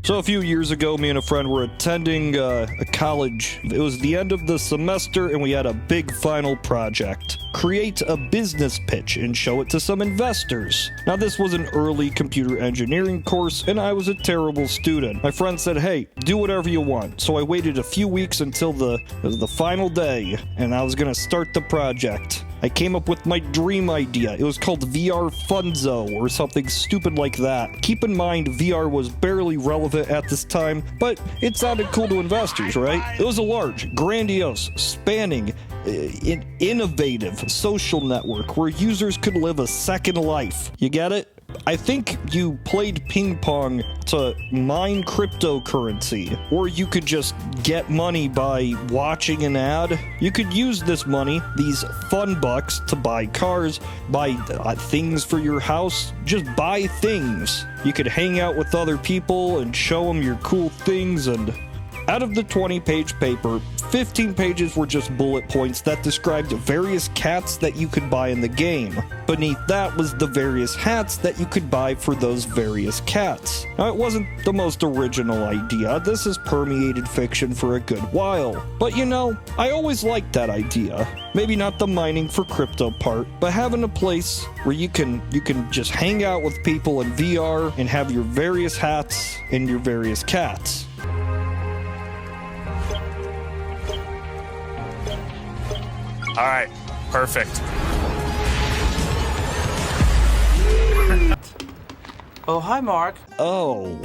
So a few years ago, me and a friend were attending a college. It was the end of the semester and we had a big final project. Create a business pitch and show it to some investors. Now this was an early computer engineering course and I was a terrible student. My friend said, hey, do whatever you want. So I waited a few weeks until the final day and I was gonna start the project. I came up with my dream idea. It was called VR Funzo or something stupid like that. Keep in mind, VR was barely relevant at this time, but it sounded cool to investors, right? It was a large, grandiose, spanning, innovative social network where users could live a second life. You get it? I think you played ping pong to mine cryptocurrency, or you could just get money by watching an ad. You could use this money, these fun bucks, to buy cars, buy things for your house, just buy things. You could hang out with other people and show them your cool things, and out of the 20-page paper, 15 pages were just bullet points that described various cats that you could buy in the game. Beneath that was the various hats that you could buy for those various cats. Now, it wasn't the most original idea. This has permeated fiction for a good while. But you know, I always liked that idea. Maybe not the mining for crypto part, but having a place where you can just hang out with people in VR and have your various hats and your various cats. All right, perfect. Oh, hi, Mark. Oh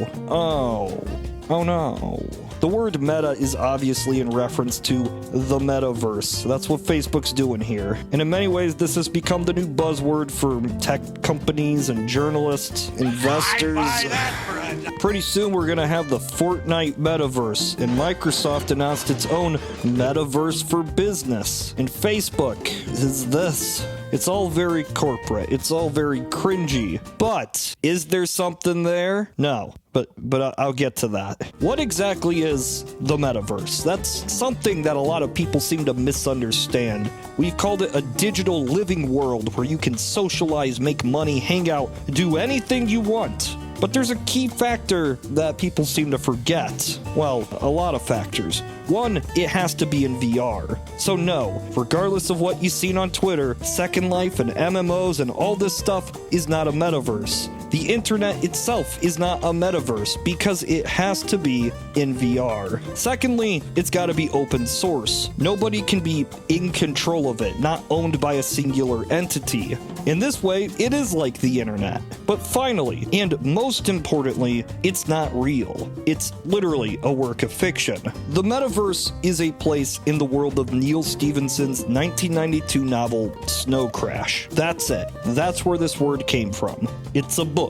no. The word meta is obviously in reference to the Metaverse. That's what Facebook's doing here. And in many ways, this has become the new buzzword for tech companies and journalists, investors. Pretty soon, we're gonna have the Fortnite Metaverse, and Microsoft announced its own Metaverse for business. And Facebook is this. It's all very corporate. It's all very cringy. But is there something there? No. But I'll get to that. What exactly is the Metaverse? That's something that a lot of people seem to misunderstand. We've called it a digital living world where you can socialize, make money, hang out, do anything you want. But there's a key factor that people seem to forget. Well, a lot of factors. One, it has to be in VR. So no, regardless of what you've seen on Twitter, Second Life and MMOs and all this stuff is not a metaverse. The internet itself is not a metaverse because it has to be in VR. Secondly, it's got to be open source. Nobody can be in control of it, not owned by a singular entity. In this way, it is like the internet. But finally, and most importantly, it's not real. It's literally a work of fiction. The Metaverse is a place in the world of Neil Stephenson's 1992 novel, Snow Crash. That's it. That's where this word came from. It's a book.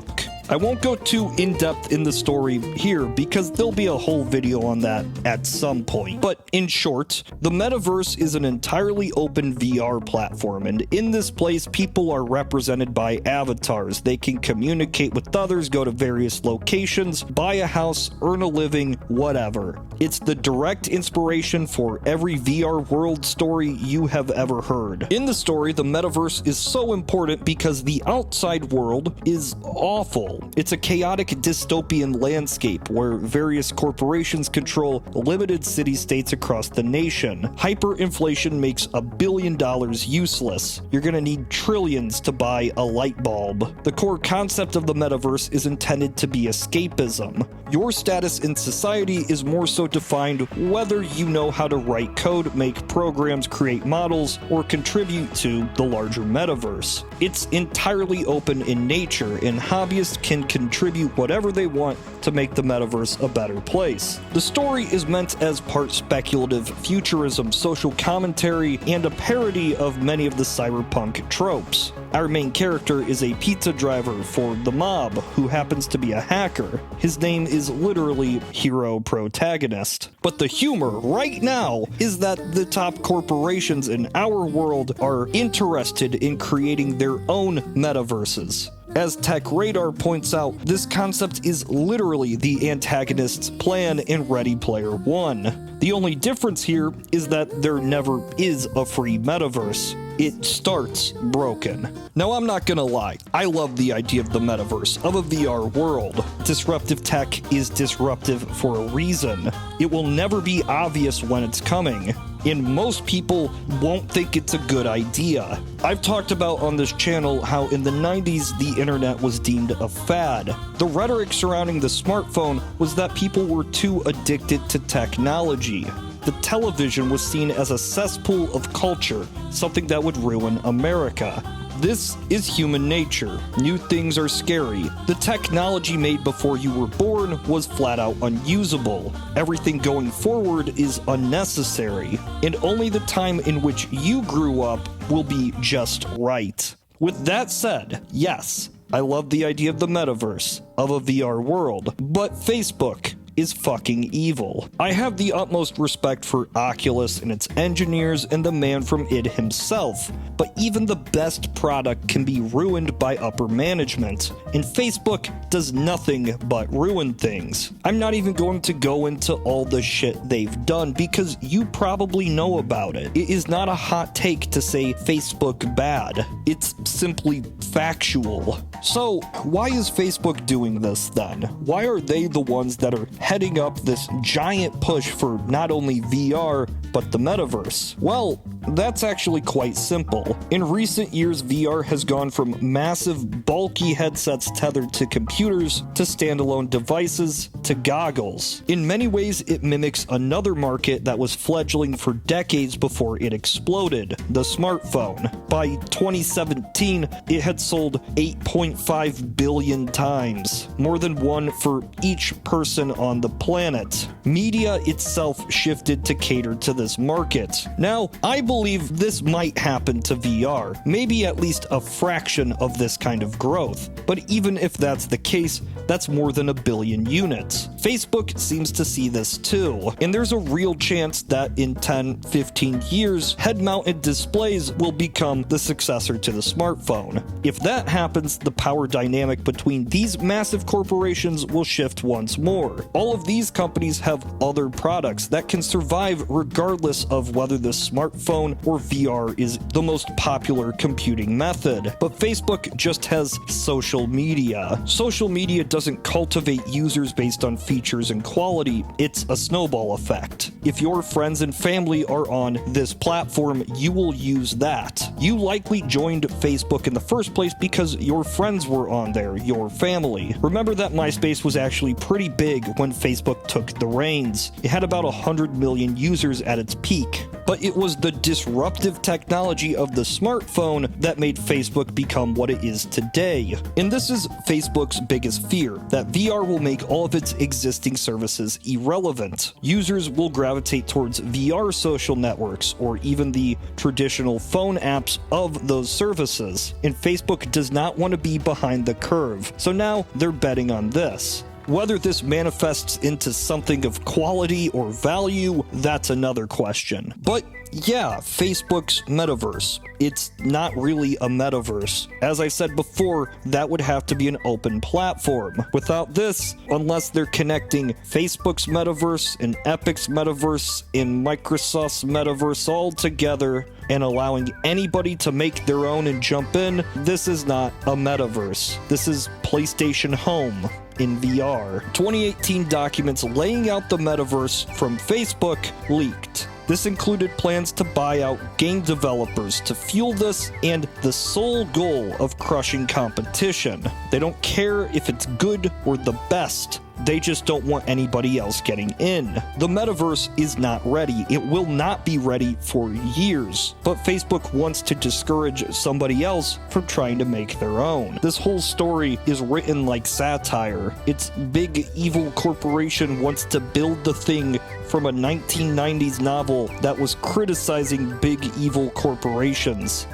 I won't go too in-depth in the story here because there'll be a whole video on that at some point. But in short, the Metaverse is an entirely open VR platform, and in this place, people are represented by avatars. They can communicate with others, go to various locations, buy a house, earn a living, whatever. It's the direct inspiration for every VR world story you have ever heard. In the story, the Metaverse is so important because the outside world is awful. It's a chaotic dystopian landscape where various corporations control limited city-states across the nation. Hyperinflation makes $1 billion useless. You're gonna need trillions to buy a light bulb. The core concept of the Metaverse is intended to be escapism. Your status in society is more so defined whether you know how to write code, make programs, create models, or contribute to the larger Metaverse. It's entirely open in nature, and hobbyists can contribute whatever they want to make the Metaverse a better place. The story is meant as part speculative futurism, social commentary, and a parody of many of the cyberpunk tropes. Our main character is a pizza driver for the mob who happens to be a hacker. His name is literally Hero Protagonist. But the humor right now is that the top corporations in our world are interested in creating their own metaverses. As Tech Radar points out, this concept is literally the antagonist's plan in Ready Player One. The only difference here is that there never is a free metaverse. it starts broken. Now, I'm not gonna lie, I love the idea of the metaverse, of a VR world. Disruptive tech is disruptive for a reason. It will never be obvious when it's coming, and most people won't think it's a good idea. I've talked about on this channel how in the 90s the internet was deemed a fad. The rhetoric surrounding the smartphone was that people were too addicted to technology. The television was seen as a cesspool of culture, something that would ruin America. This is human nature. New things are scary. The technology made before you were born was flat out unusable. Everything going forward is unnecessary. And only the time in which you grew up will be just right. With that said, yes, I love the idea of the metaverse, of a VR world, but Facebook is fucking evil. I have the utmost respect for Oculus and its engineers and the man from id himself, but even the best product can be ruined by upper management, and Facebook does nothing but ruin things. I'm not even going to go into all the shit they've done because you probably know about it. It is not a hot take to say Facebook bad. It's simply factual. So, why is Facebook doing this then? Why are they the ones that are heading up this giant push for not only VR, but the metaverse? Well, that's actually quite simple. In recent years, VR has gone from massive, bulky headsets tethered to computers, to standalone devices, to goggles. In many ways, it mimics another market that was fledgling for decades before it exploded, the smartphone. By 2017, it had sold 8.5 billion times, more than one for each person on the planet. Media itself shifted to cater to this market. Now, I believe this might happen to VR, maybe at least a fraction of this kind of growth, but even if that's the case, that's more than 1 billion units. Facebook seems to see this too, and there's a real chance that in 10-15 years, head-mounted displays will become the successor to the smartphone. If that happens, the power dynamic between these massive corporations will shift once more. All of these companies have other products that can survive regardless of whether the smartphone or VR is the most popular computing method. But Facebook just has social media. Social media doesn't cultivate users based on features and quality, it's a snowball effect. If your friends and family are on this platform, you will use that. You likely joined Facebook in the first place because your friends were on there, your family. Remember that MySpace was actually pretty big when Facebook took the reins. It had about 100 million users at its peak. But it was the disruptive technology of the smartphone that made Facebook become what it is today. And this is Facebook's biggest fear, that VR will make all of its existing services irrelevant. Users will gravitate towards VR social networks or even the traditional phone apps of those services. And Facebook does not want to be behind the curve. So now they're betting on this. Whether this manifests into something of quality or value, that's another question. But yeah, Facebook's metaverse. It's not really a metaverse. As I said before, that would have to be an open platform. Without this, unless they're connecting Facebook's metaverse and Epic's metaverse and Microsoft's metaverse all together and allowing anybody to make their own and jump in, this is not a metaverse. This is PlayStation Home in VR. 2018 documents laying out the metaverse from Facebook leaked. This included plans to buy out game developers to fuel this and the sole goal of crushing competition. They don't care if it's good or the best. They just don't want anybody else getting in. The metaverse is not ready. It will not be ready for years. But Facebook wants to discourage somebody else from trying to make their own. This whole story is written like satire. Its big evil corporation wants to build the thing from a 1990s novel that was criticizing big evil corporations.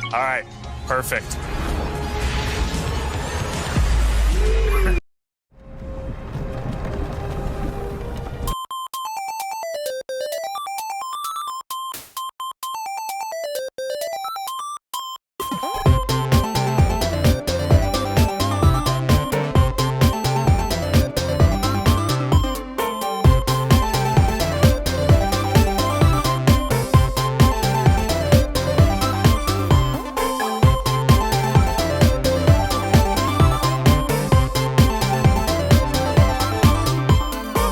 All right, perfect.